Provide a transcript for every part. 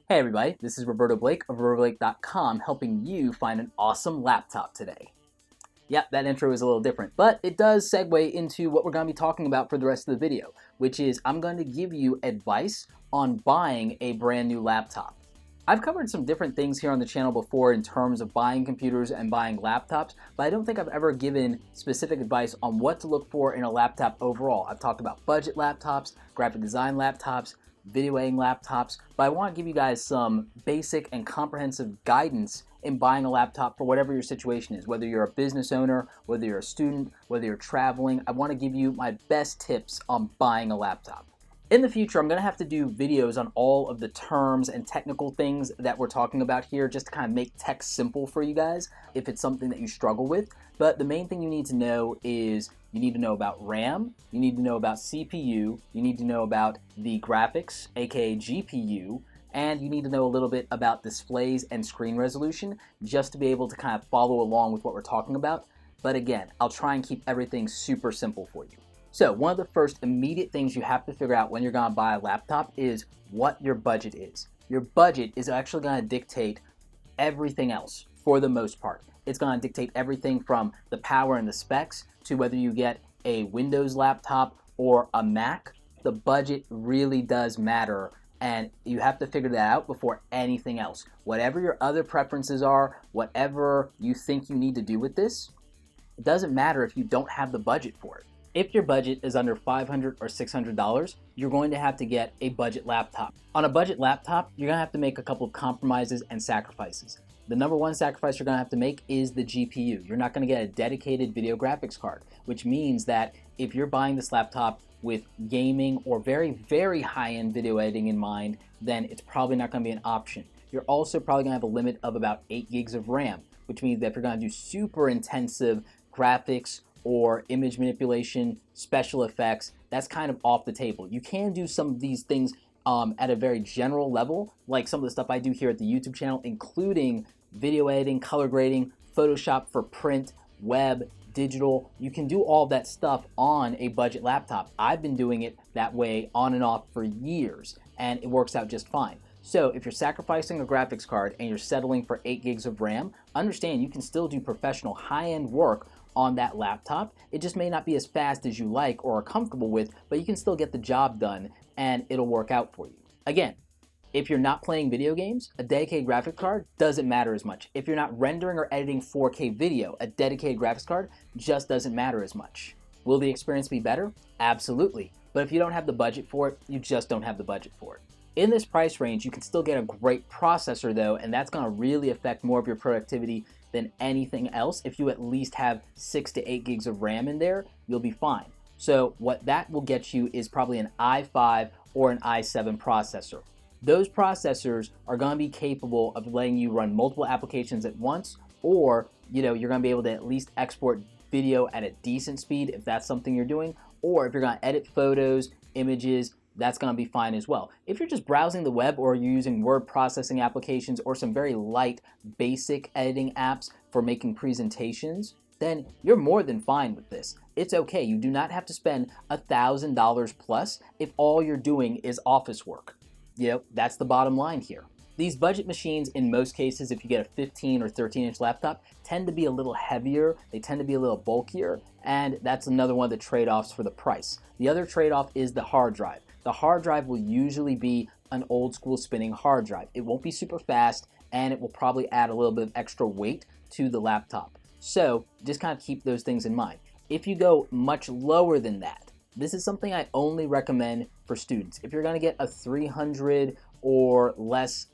Hey everybody, this is Roberto Blake of robertoblake.com helping you find an awesome laptop today. Yep, that intro is a little different, but it does segue into what we're going to be talking about for the rest of the video, which is I'm going to give you advice on buying a brand new laptop. I've covered some different things here on the channel before in terms of buying computers and buying laptops, but I don't think I've ever given specific advice on what to look for in a laptop overall. I've talked about budget laptops, graphic design laptops, video editing laptops, but I want to give you guys some basic and comprehensive guidance in buying a laptop for whatever your situation is. Whether you're a business owner, whether you're a student, whether you're traveling, I want to give you my best tips on buying a laptop. In the future, I'm going to have to do videos on all of the terms and technical things that we're talking about here just to kind of make tech simple for you guys if it's something that you struggle with. But the main thing you need to know is you need to know about RAM, you need to know about CPU, you need to know about the graphics, aka GPU, and you need to know a little bit about displays and screen resolution just to be able to kind of follow along with what we're talking about. But again, I'll try and keep everything super simple for you. So one of the first immediate things you have to figure out when you're going to buy a laptop is what your budget is. Your budget is actually going to dictate everything else for the most part. It's going to dictate everything from the power and the specs to whether you get a Windows laptop or a Mac. The budget really does matter, and you have to figure that out before anything else. Whatever your other preferences are, whatever you think you need to do with this, it doesn't matter if you don't have the budget for it. If your budget is under $500 or $600, you're going to have to get a budget laptop. On a budget laptop, you're going to have to make a couple of compromises and sacrifices. The number one sacrifice you're going to have to make is the GPU. You're not going to get a dedicated video graphics card, which means that if you're buying this laptop with gaming or very, very high-end video editing in mind, then it's probably not going to be an option. You're also probably going to have a limit of about 8 gigs of RAM, which means that if you're going to do super intensive graphics or image manipulation, special effects, that's kind of off the table. You can do some of these things at a very general level, like some of the stuff I do here at the YouTube channel, including video editing, color grading, Photoshop for print, web, digital. You can do all that stuff on a budget laptop. I've been doing it that way on and off for years, and it works out just fine. So if you're sacrificing a graphics card and you're settling for 8 gigs of RAM, understand you can still do professional high-end work on that laptop. It just may not be as fast as you like or are comfortable with, but you can still get the job done and it'll work out for you. Again, if you're not playing video games, a dedicated graphics card doesn't matter as much. If you're not rendering or editing 4K video, a dedicated graphics card just doesn't matter as much. Will the experience be better? Absolutely. But if you don't have the budget for it, you just don't have the budget for it. In this price range, you can still get a great processor though, and that's going to really affect more of your productivity than anything else. If you at least have 6 to 8 gigs of RAM in there, you'll be fine. So what that will get you is probably an i5 or an i7 processor. Those processors are going to be capable of letting you run multiple applications at once, or you're going to be able to at least export video at a decent speed if that's something you're doing, or if you're going to edit photos, images, that's going to be fine as well. If you're just browsing the web or you're using word processing applications or some very light basic editing apps for making presentations, then you're more than fine with this. It's okay. You do not have to spend $1,000 plus if all you're doing is office work. That's the bottom line here. These budget machines, in most cases, if you get a 15 or 13-inch laptop, tend to be a little heavier, they tend to be a little bulkier, and that's another one of the trade-offs for the price. The other trade-off is the hard drive. The hard drive will usually be an old school spinning hard drive. It won't be super fast, and it will probably add a little bit of extra weight to the laptop. So just kind of keep those things in mind. If you go much lower than that, this is something I only recommend for students. If you're going to get a $300 or less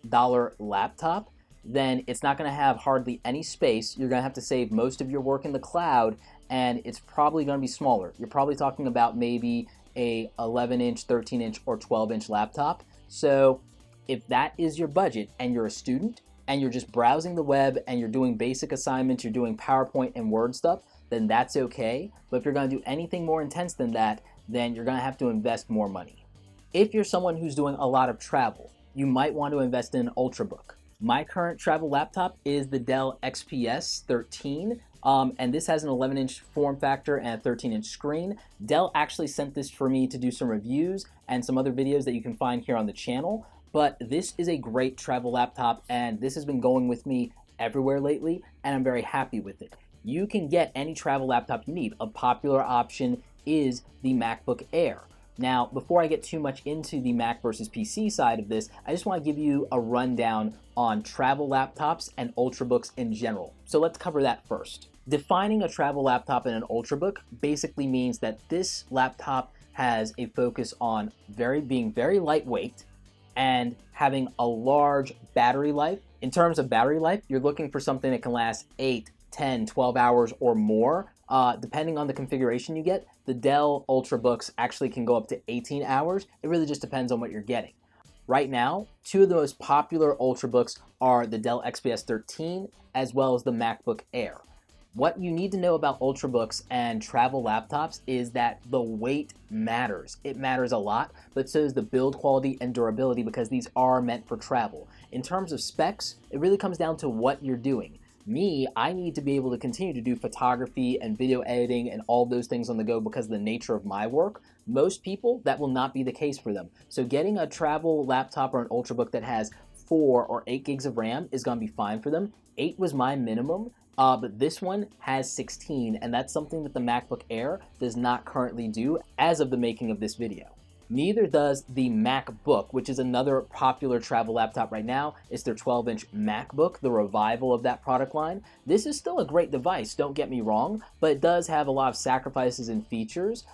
laptop, then it's not going to have hardly any space. You're going to have to save most of your work in the cloud, and it's probably going to be smaller. You're probably talking about maybe a 11-inch, 13-inch, or 12-inch laptop. So if that is your budget and you're a student and you're just browsing the web and you're doing basic assignments, you're doing PowerPoint and Word stuff, then that's okay. But if you're going to do anything more intense than that, then you're going to have to invest more money. If you're someone who's doing a lot of travel, you might want to invest in an Ultrabook. My current travel laptop is the Dell XPS 13, and this has an 11-inch form factor and a 13-inch screen. Dell actually sent this for me to do some reviews and some other videos that you can find here on the channel. but this is a great travel laptop, and this has been going with me everywhere lately, and I'm very happy with it. You can get any travel laptop you need. A popular option is the MacBook Air. Now, before I get too much into the Mac versus PC side of this, I just want to give you a rundown on travel laptops and Ultrabooks in general. So let's cover that first. Defining a travel laptop and an Ultrabook basically means that this laptop has a focus on being very lightweight and having a large battery life. In terms of battery life, you're looking for something that can last 8, 10, 12 hours or more. Depending on the configuration you get, the Dell Ultrabooks actually can go up to 18 hours. It really just depends on what you're getting. Right now, two of the most popular Ultrabooks are the Dell XPS 13 as well as the MacBook Air. What you need to know about Ultrabooks and travel laptops is that the weight matters. It matters a lot, but so does the build quality and durability because these are meant for travel. In terms of specs, it really comes down to what you're doing. Me, I need to be able to continue to do photography and video editing and all those things on the go because of the nature of my work. Most people, that will not be the case for them. So getting a travel laptop or an Ultrabook that has 4 or 8 gigs of RAM is going to be fine for them. 8 was my minimum. But this one has 16, and that's something that the MacBook Air does not currently do as of the making of this video. Neither does the MacBook, which is another popular travel laptop right now. It's their 12-inch MacBook, the revival of that product line. This is still a great device, don't get me wrong, but it does have a lot of sacrifices and features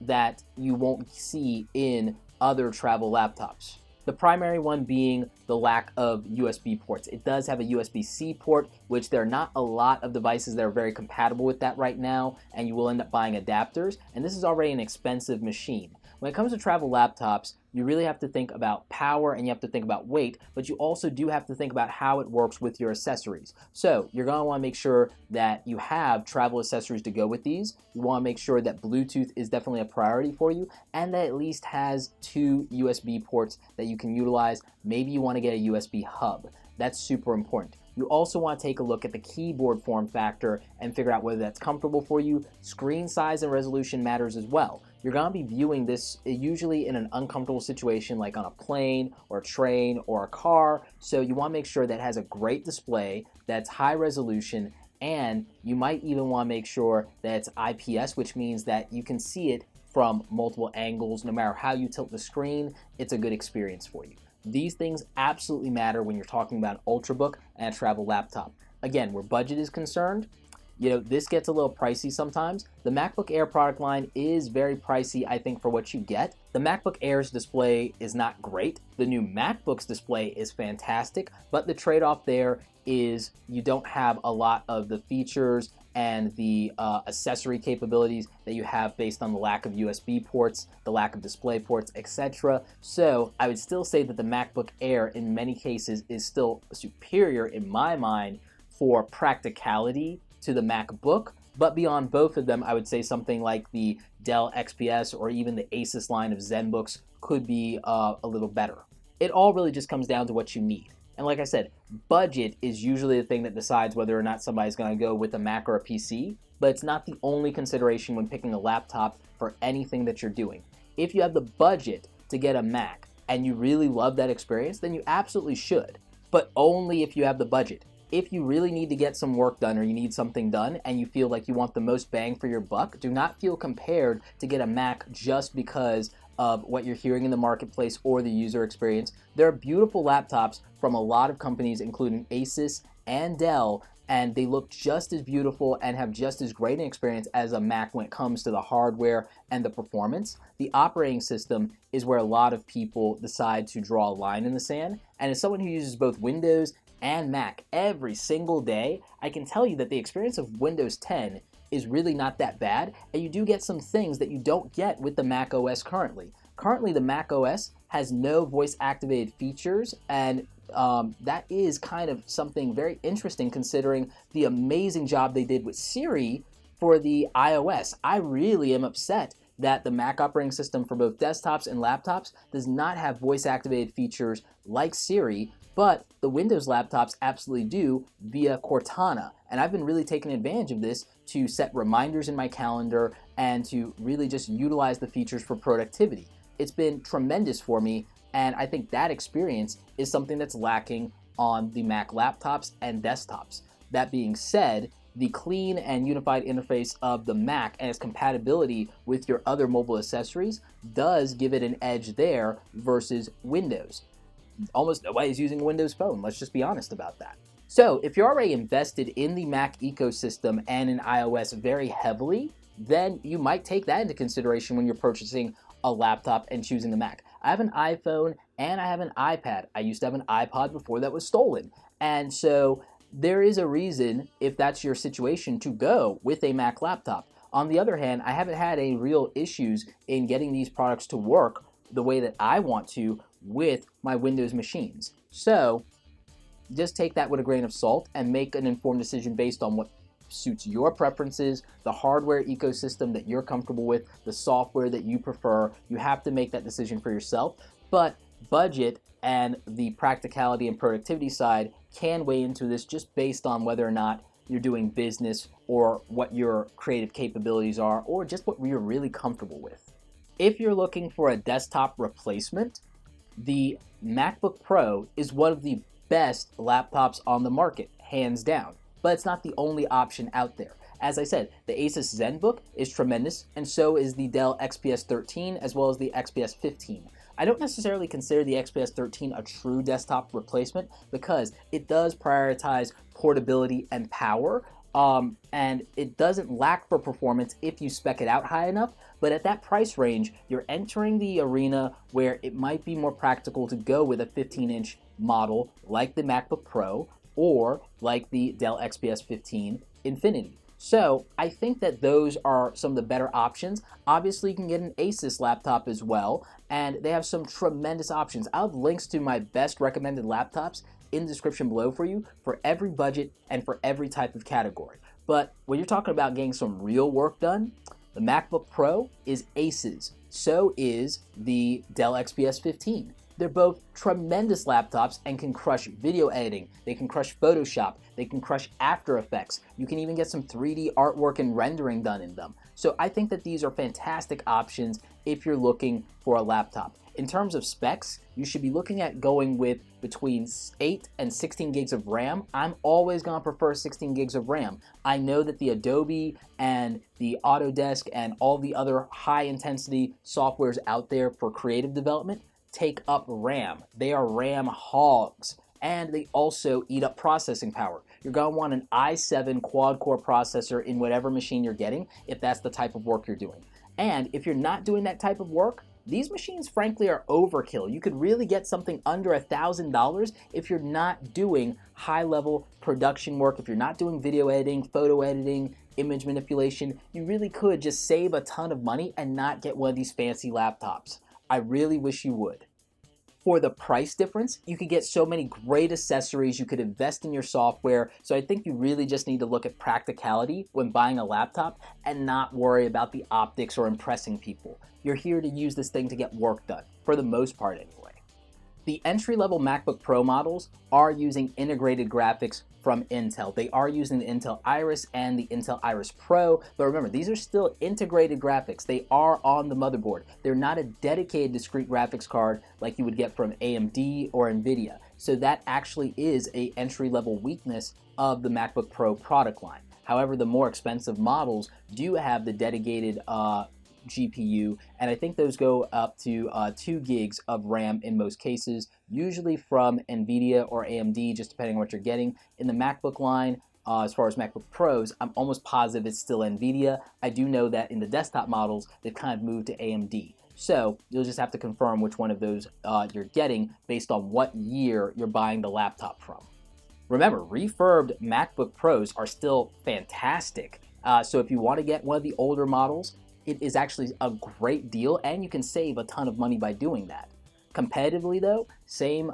that you won't see in other travel laptops. The primary one being the lack of USB ports. It does have a USB-C port, which there are not a lot of devices that are very compatible with that right now, and you will end up buying adapters, and this is already an expensive machine. When it comes to travel laptops, you really have to think about power and you have to think about weight, but you also do have to think about how it works with your accessories. So you're going to want to make sure that you have travel accessories to go with these. You want to make sure that Bluetooth is definitely a priority for you and that it at least has 2 USB ports that you can utilize. Maybe you want to get a USB hub. That's super important. You also want to take a look at the keyboard form factor and figure out whether that's comfortable for you. Screen size and resolution matters as well. You're going to be viewing this usually in an uncomfortable situation like on a plane or a train or a car. So you want to make sure that it has a great display, that's high resolution, and you might even want to make sure that it's IPS, which means that you can see it from multiple angles. No matter how you tilt the screen, it's a good experience for you. These things absolutely matter when you're talking about an Ultrabook and a travel laptop. Again, where budget is concerned, this gets a little pricey sometimes. The MacBook Air product line is very pricey, I think, for what you get. The MacBook Air's display is not great. The new MacBook's display is fantastic, but the trade-off there is you don't have a lot of the features and the accessory capabilities that you have based on the lack of USB ports, the lack of display ports, etc. So I would still say that the MacBook Air in many cases is still superior in my mind for practicality to the MacBook, but beyond both of them, I would say something like the Dell XPS or even the Asus line of ZenBooks could be a little better. It all really just comes down to what you need. And like I said, budget is usually the thing that decides whether or not somebody's going to go with a Mac or a PC, but it's not the only consideration when picking a laptop for anything that you're doing. If you have the budget to get a Mac and you really love that experience, then you absolutely should, but only if you have the budget. If you really need to get some work done or you need something done and you feel like you want the most bang for your buck, do not feel compelled to get a Mac just because of what you're hearing in the marketplace or the user experience. There are beautiful laptops from a lot of companies, including Asus and Dell, and they look just as beautiful and have just as great an experience as a Mac when it comes to the hardware and the performance. The operating system is where a lot of people decide to draw a line in the sand, and as someone who uses both Windows and Mac every single day, I can tell you that the experience of Windows 10 is really not that bad, and you do get some things that you don't get with the Mac OS currently. Currently, the Mac OS has no voice-activated features, and that is kind of something very interesting considering the amazing job they did with Siri for the iOS. I really am upset that the Mac operating system for both desktops and laptops does not have voice-activated features like Siri, but the Windows laptops absolutely do via Cortana. And I've been really taking advantage of this to set reminders in my calendar and to really just utilize the features for productivity. It's been tremendous for me And I think that experience is something that's lacking on the Mac laptops and desktops. That being said, the clean and unified interface of the Mac and its compatibility with your other mobile accessories does give it an edge there versus Windows. Almost nobody's using a Windows Phone, let's just be honest about that. So if you're already invested in the Mac ecosystem and in iOS very heavily, then you might take that into consideration when you're purchasing a laptop and choosing a Mac. I have an iPhone and I have an iPad. I used to have an iPod before that was stolen. And so there is a reason, if that's your situation, to go with a Mac laptop. On the other hand, I haven't had any real issues in getting these products to work the way that I want to with my Windows machines. So just take that with a grain of salt and make an informed decision based on what suits your preferences, the hardware ecosystem that you're comfortable with, the software that you prefer. You have to make that decision for yourself, but budget and the practicality and productivity side can weigh into this just based on whether or not you're doing business or what your creative capabilities are or just what you're really comfortable with. If you're looking for a desktop replacement, the MacBook Pro is one of the best laptops on the market, hands down. But it's not the only option out there. As I said, the Asus ZenBook is tremendous, and so is the Dell XPS 13 as well as the XPS 15. I don't necessarily consider the XPS 13 a true desktop replacement because it does prioritize portability and power, and it doesn't lack for performance if you spec it out high enough. But at that price range, you're entering the arena where it might be more practical to go with a 15-inch model like the MacBook Pro or like the Dell XPS 15 Infinity. So I think that those are some of the better options. Obviously, you can get an Asus laptop as well, and they have some tremendous options. I'll have links to my best recommended laptops in the description below for you for every budget and for every type of category. But when you're talking about getting some real work done, the MacBook Pro is Asus. So is the Dell XPS 15. They're both tremendous laptops and can crush video editing. They can crush Photoshop. They can crush After Effects. You can even get some 3D artwork and rendering done in them. So I think that these are fantastic options if you're looking for a laptop. In terms of specs, you should be looking at going with between 8 and 16 gigs of RAM. I'm always going to prefer 16 gigs of RAM. I know that the Adobe and the Autodesk and all the other high-intensity softwares out there for creative development take up RAM. They are RAM hogs, and they also eat up processing power. You're going to want an i7 quad-core processor in whatever machine you're getting if that's the type of work you're doing. And if you're not doing that type of work, these machines frankly are overkill. You could really get something under $1,000 if you're not doing high-level production work, if you're not doing video editing, photo editing, image manipulation. You really could just save a ton of money and not get one of these fancy laptops. I really wish you would. For the price difference, you could get so many great accessories, you could invest in your software, so I think you really just need to look at practicality when buying a laptop and not worry about the optics or impressing people. You're here to use this thing to get work done, for the most part anyway. The entry-level MacBook Pro models are using integrated graphics from Intel. They are using the Intel Iris and the Intel Iris Pro, but remember, these are still integrated graphics. They are on the motherboard. They're not a dedicated discrete graphics card like you would get from AMD or NVIDIA. So that actually is an entry-level weakness of the MacBook Pro product line. However, the more expensive models do have the dedicated GPU, and I think those go up to 2 gigs of RAM in most cases, usually from NVIDIA or AMD, just depending on what you're getting. In the MacBook line, as far as MacBook Pros, I'm almost positive it's still NVIDIA. I do know that in the desktop models, they've kind of moved to AMD. So you'll just have to confirm which one of those you're getting based on what year you're buying the laptop from. Remember, refurbed MacBook Pros are still fantastic. So if you want to get one of the older models, it is actually a great deal, and you can save a ton of money by doing that. Competitively though, same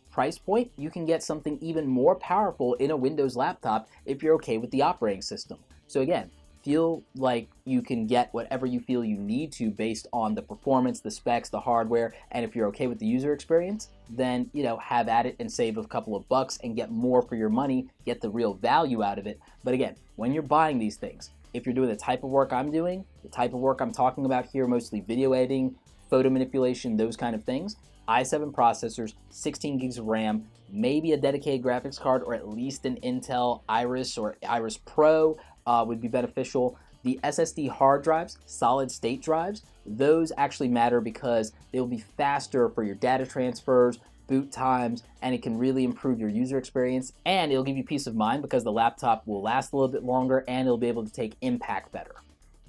price point, you can get something even more powerful in a Windows laptop if you're okay with the operating system. So again, feel like you can get whatever you feel you need to based on the performance, the specs, the hardware, and if you're okay with the user experience, then, have at it and save a couple of bucks and get more for your money, get the real value out of it. But again, when you're buying these things, if you're doing the type of work I'm doing, the type of work I'm talking about here, mostly video editing, photo manipulation, those kind of things, i7 processors, 16 gigs of RAM, maybe a dedicated graphics card or at least an Intel Iris or Iris Pro would be beneficial. The SSD hard drives, solid state drives, those actually matter because they'll be faster for your data transfers, boot times, and it can really improve your user experience, and it'll give you peace of mind because the laptop will last a little bit longer and it'll be able to take impact better.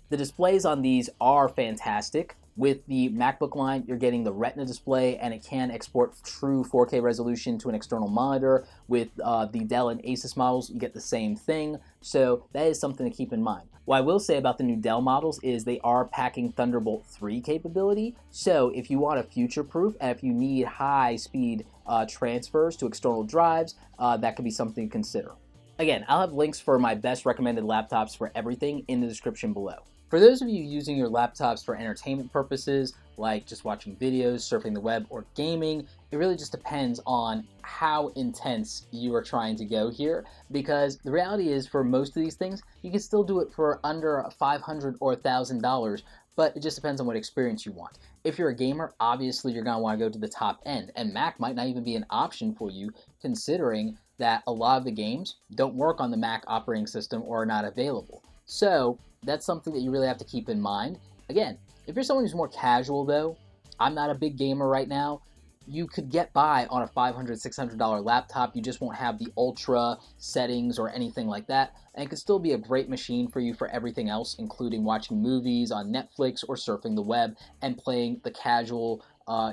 The displays on these are fantastic. With the MacBook line, you're getting the Retina display and it can export true 4K resolution to an external monitor. With the Dell and Asus models, you get the same thing. So that is something to keep in mind. What I will say about the new Dell models is they are packing Thunderbolt 3 capability. So if you want a future-proof and if you need high-speed transfers to external drives, that could be something to consider. Again, I'll have links for my best recommended laptops for everything in the description below. For those of you using your laptops for entertainment purposes, like just watching videos, surfing the web, or gaming, it really just depends on how intense you are trying to go here, because the reality is for most of these things, you can still do it for under $500 or $1,000, but it just depends on what experience you want. If you're a gamer, obviously you're going to want to go to the top end, and Mac might not even be an option for you, considering that a lot of the games don't work on the Mac operating system or are not available. So that's something that you really have to keep in mind. Again, if you're someone who's more casual though, I'm not a big gamer right now, you could get by on a $500, $600 laptop. You just won't have the ultra settings or anything like that. And it could still be a great machine for you for everything else, including watching movies on Netflix or surfing the web and playing the casual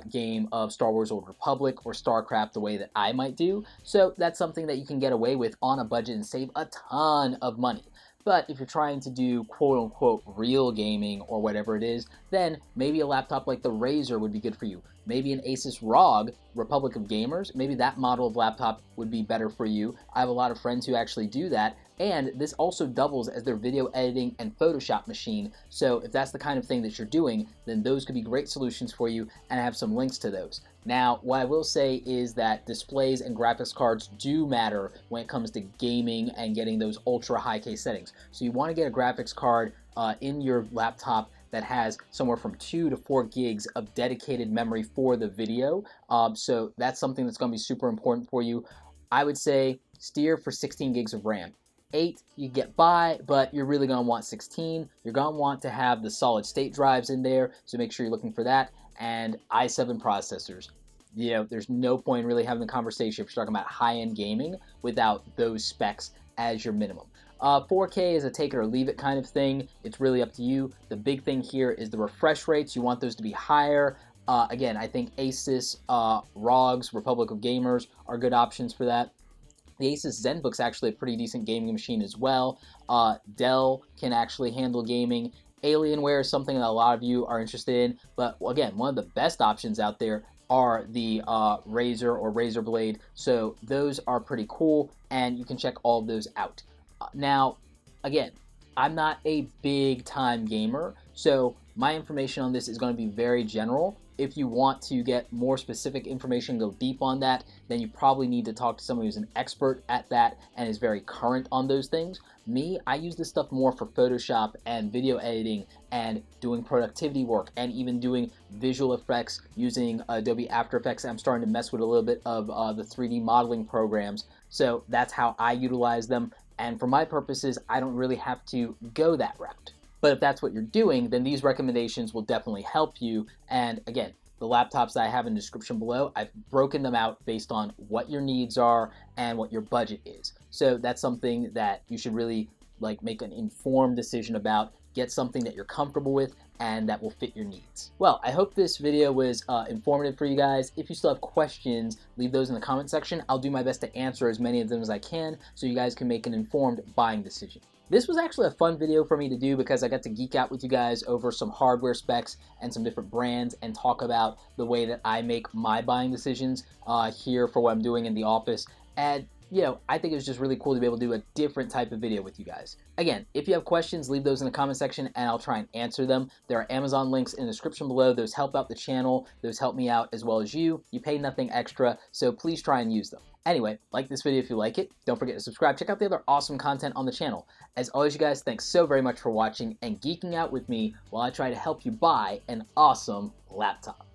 game of Star Wars Old Republic or StarCraft the way that I might do. So that's something that you can get away with on a budget and save a ton of money. But if you're trying to do quote-unquote real gaming or whatever it is, then maybe a laptop like the Razer would be good for you. Maybe an Asus ROG, Republic of Gamers, maybe that model of laptop would be better for you. I have a lot of friends who actually do that, and this also doubles as their video editing and Photoshop machine. So if that's the kind of thing that you're doing, then those could be great solutions for you, and I have some links to those. Now, what I will say is that displays and graphics cards do matter when it comes to gaming and getting those ultra high K settings. So you want to get a graphics card in your laptop that has somewhere from 2 to 4 gigs of dedicated memory for the video. So that's something that's going to be super important for you. I would say steer for 16 gigs of RAM. 8 you get by, but you're really going to want 16. You're going to want to have the solid state drives in there, so make sure you're looking for that. And i7 processors. You know, there's no point in really having the conversation if you're talking about high-end gaming without those specs as your minimum. 4K is a take it or leave it kind of thing. It's really up to you. The big thing here is the refresh rates. You want those to be higher. Again, I think Asus, ROGs, Republic of Gamers are good options for that. The Asus ZenBook's actually a pretty decent gaming machine as well. Dell can actually handle gaming. Alienware is something that a lot of you are interested in, but again, one of the best options out there are the Razer or Razer Blade, so those are pretty cool, and you can check all of those out. Now, again, I'm not a big time gamer, so my information on this is going to be very general. If you want to get more specific information, go deep on that, then you probably need to talk to someone who's an expert at that and is very current on those things. Me, I use this stuff more for Photoshop and video editing and doing productivity work and even doing visual effects using Adobe After Effects. I'm starting to mess with a little bit of the 3D modeling programs, so that's how I utilize them. And for my purposes, I don't really have to go that route. But if that's what you're doing, then these recommendations will definitely help you. And again, the laptops that I have in the description below, I've broken them out based on what your needs are and what your budget is. So that's something that you should really make an informed decision about. Get something that you're comfortable with and that will fit your needs. Well, I hope this video was informative for you guys. If you still have questions, leave those in the comment section. I'll do my best to answer as many of them as I can so you guys can make an informed buying decision. This was actually a fun video for me to do because I got to geek out with you guys over some hardware specs and some different brands and talk about the way that I make my buying decisions here for what I'm doing in the office. And you know, I think it was just really cool to be able to do a different type of video with you guys. Again, if you have questions, leave those in the comment section and I'll try and answer them. There are Amazon links in the description below. Those help out the channel. Those help me out as well as you. You pay nothing extra, so please try and use them. Anyway, like this video if you like it. Don't forget to subscribe. Check out the other awesome content on the channel. As always, you guys, thanks so very much for watching and geeking out with me while I try to help you buy an awesome laptop.